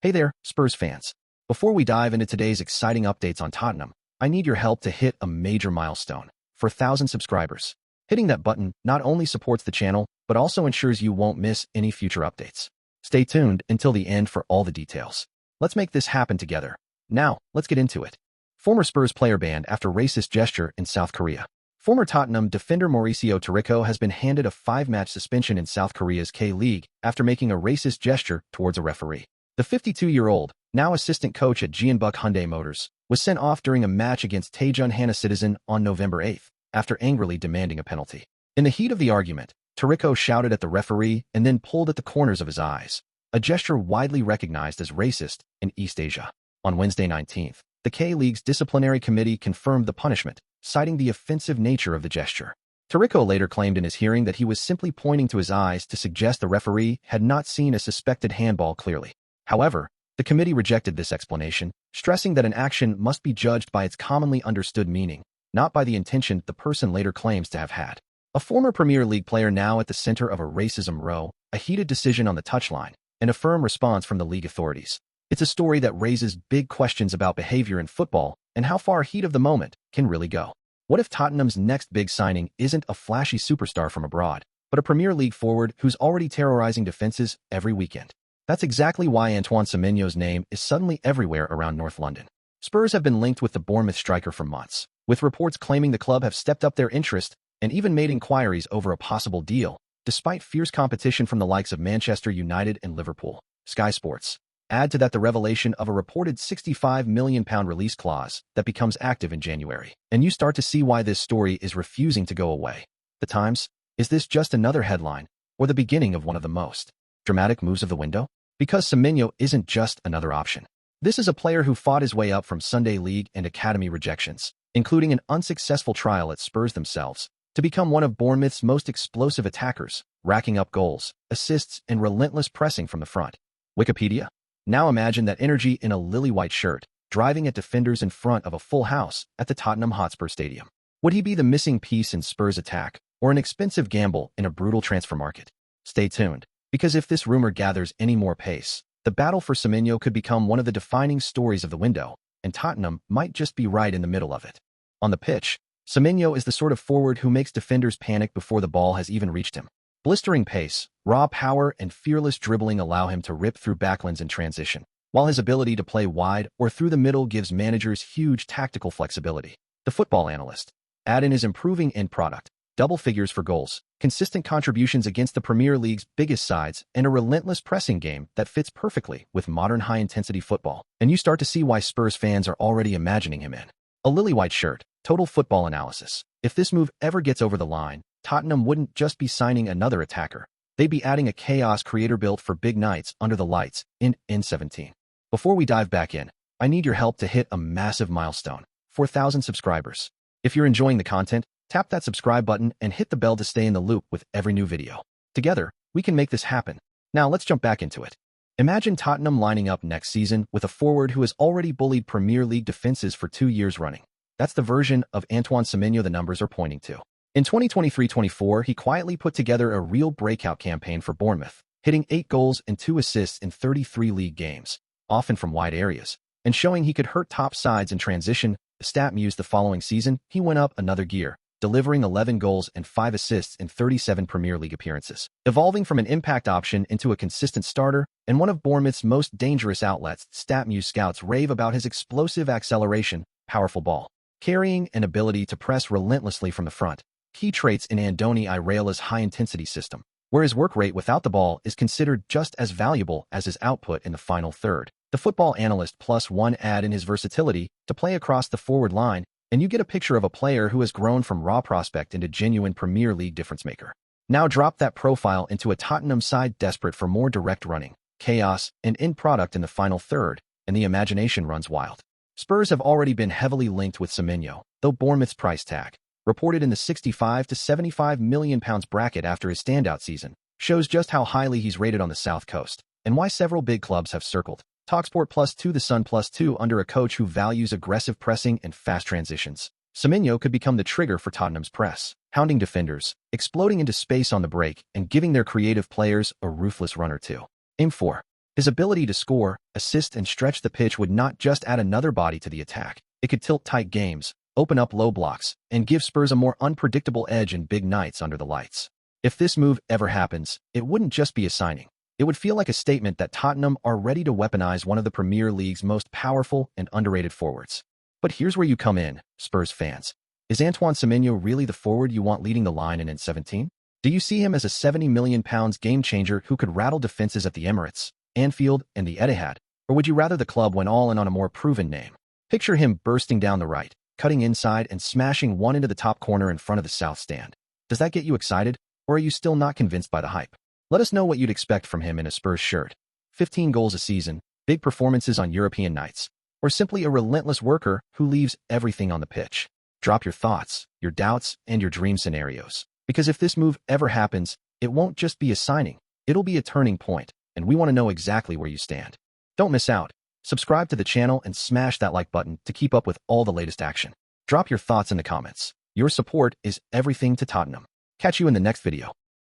Hey there, Spurs fans. Before we dive into today's exciting updates on Tottenham, I need your help to hit a major milestone. For 1,000 subscribers, hitting that button not only supports the channel, but also ensures you won't miss any future updates. Stay tuned until the end for all the details. Let's make this happen together. Now, let's get into it. Former Spurs player banned after racist gesture in South Korea. Former Tottenham defender Mauricio Taricco has been handed a 5-match suspension in South Korea's K-League after making a racist gesture towards a referee. The 52-year-old, now assistant coach at Jeonbuk Hyundai Motors, was sent off during a match against Daejeon Hana Citizen on November 8 after angrily demanding a penalty. In the heat of the argument, Taricco shouted at the referee and then pulled at the corners of his eyes, a gesture widely recognized as racist in East Asia. On Wednesday 19th, the K-League's disciplinary committee confirmed the punishment, citing the offensive nature of the gesture. Taricco later claimed in his hearing that he was simply pointing to his eyes to suggest the referee had not seen a suspected handball clearly. However, the committee rejected this explanation, stressing that an action must be judged by its commonly understood meaning, not by the intention the person later claims to have had. A former Premier League player now at the center of a racism row, a heated decision on the touchline, and a firm response from the league authorities. It's a story that raises big questions about behavior in football and how far heat of the moment can really go. What if Tottenham's next big signing isn't a flashy superstar from abroad, but a Premier League forward who's already terrorizing defenses every weekend? That's exactly why Antoine Semenyo's name is suddenly everywhere around North London. Spurs have been linked with the Bournemouth striker for months, with reports claiming the club have stepped up their interest and even made inquiries over a possible deal, despite fierce competition from the likes of Manchester United and Liverpool. Sky Sports. Add to that the revelation of a reported £65 million release clause that becomes active in January, and you start to see why this story is refusing to go away. The Times. Is this just another headline, or the beginning of one of the most dramatic moves of the window? Because Semenyo isn't just another option. This is a player who fought his way up from Sunday League and academy rejections, including an unsuccessful trial at Spurs themselves, to become one of Bournemouth's most explosive attackers, racking up goals, assists, and relentless pressing from the front. Wikipedia. Now imagine that energy in a lily-white shirt, driving at defenders in front of a full house at the Tottenham HOTSPUR Stadium. Would he be the missing piece in Spurs' attack, or an expensive gamble in a brutal transfer market? Stay tuned, because if this rumor gathers any more pace, the battle for Semenyo could become one of the defining stories of the window, and Tottenham might just be right in the middle of it. On the pitch, Semenyo is the sort of forward who makes defenders panic before the ball has even reached him. Blistering pace, raw power, and fearless dribbling allow him to rip through backlines in transition, while his ability to play wide or through the middle gives managers huge tactical flexibility. The Football Analyst. Add in his improving end product, double figures for goals, consistent contributions against the Premier League's biggest sides, and a relentless pressing game that fits perfectly with modern high-intensity football, and you start to see why Spurs fans are already imagining him in a lily-white shirt. Total Football Analysis. If this move ever gets over the line, Tottenham wouldn't just be signing another attacker. They'd be adding a chaos creator built for big nights under the lights in N17. Before we dive back in, I need your help to hit a massive milestone: 4,000 subscribers. If you're enjoying the content, tap that subscribe button and hit the bell to stay in the loop with every new video. Together, we can make this happen. Now let's jump back into it. Imagine Tottenham lining up next season with a forward who has already bullied Premier League defenses for 2 years running. That's the version of Antoine Semenyo the numbers are pointing to. In 2023-24, he quietly put together a real breakout campaign for Bournemouth, hitting 8 goals and 2 assists in 33 league games, often from wide areas, and showing he could hurt top sides in transition. The stat mused the following season, he went up another gear, delivering 11 goals and 5 assists in 37 Premier League appearances, evolving from an impact option into a consistent starter and one of Bournemouth's most dangerous outlets. StatMuse scouts rave about his explosive acceleration, powerful ball carrying, and ability to press relentlessly from the front, key traits in Andoni Iraola's high-intensity system, where his work rate without the ball is considered just as valuable as his output in the final third. The Football Analyst +1 add in his versatility to play across the forward line, and you get a picture of a player who has grown from raw prospect into genuine Premier League difference-maker. Now drop that profile into a Tottenham side desperate for more direct running, chaos, and end product in the final third, and the imagination runs wild. Spurs have already been heavily linked with Semenyo, though Bournemouth's price tag, reported in the £65 to £75 million bracket after his standout season, shows just how highly he's rated on the South Coast, and why several big clubs have circled TalkSport +2 The Sun +2 under a coach who values aggressive pressing and fast transitions. Semenyo could become the trigger for Tottenham's press, hounding defenders, exploding into space on the break, and giving their creative players a ruthless run or two. Aim for. His ability to score, assist, and stretch the pitch would not just add another body to the attack. It could tilt tight games, open up low blocks, and give Spurs a more unpredictable edge in big nights under the lights. If this move ever happens, it wouldn't just be a signing. It would feel like a statement that Tottenham are ready to weaponize one of the Premier League's most powerful and underrated forwards. But here's where you come in, Spurs fans. Is Antoine Semenyo really the forward you want leading the line in N17? Do you see him as a £70 million game-changer who could rattle defenses at the Emirates, Anfield, and the Etihad? Or would you rather the club went all in on a more proven name? Picture him bursting down the right, cutting inside, and smashing one into the top corner in front of the south stand. Does that get you excited, or are you still not convinced by the hype? Let us know what you'd expect from him in a Spurs shirt. 15 goals a season, big performances on European nights, or simply a relentless worker who leaves everything on the pitch. Drop your thoughts, your doubts, and your dream scenarios. Because if this move ever happens, it won't just be a signing, it'll be a turning point, and we want to know exactly where you stand. Don't miss out. Subscribe to the channel and smash that like button to keep up with all the latest action. Drop your thoughts in the comments. Your support is everything to Tottenham. Catch you in the next video.